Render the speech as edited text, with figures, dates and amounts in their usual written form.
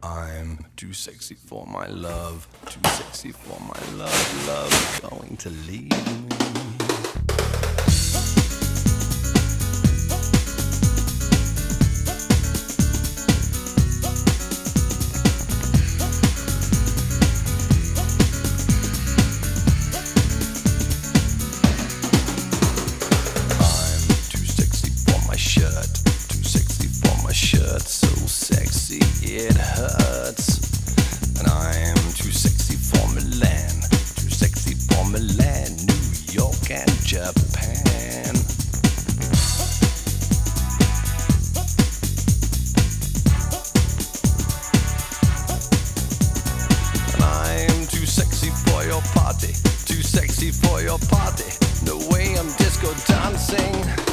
I'm too sexy for my love, too sexy for my love, love going to leave me. So sexy it hurts, and I am too sexy for Milan, too sexy for Milan, New York and Japan. And I am too sexy for your party, too sexy for your party. No way I'm disco dancing.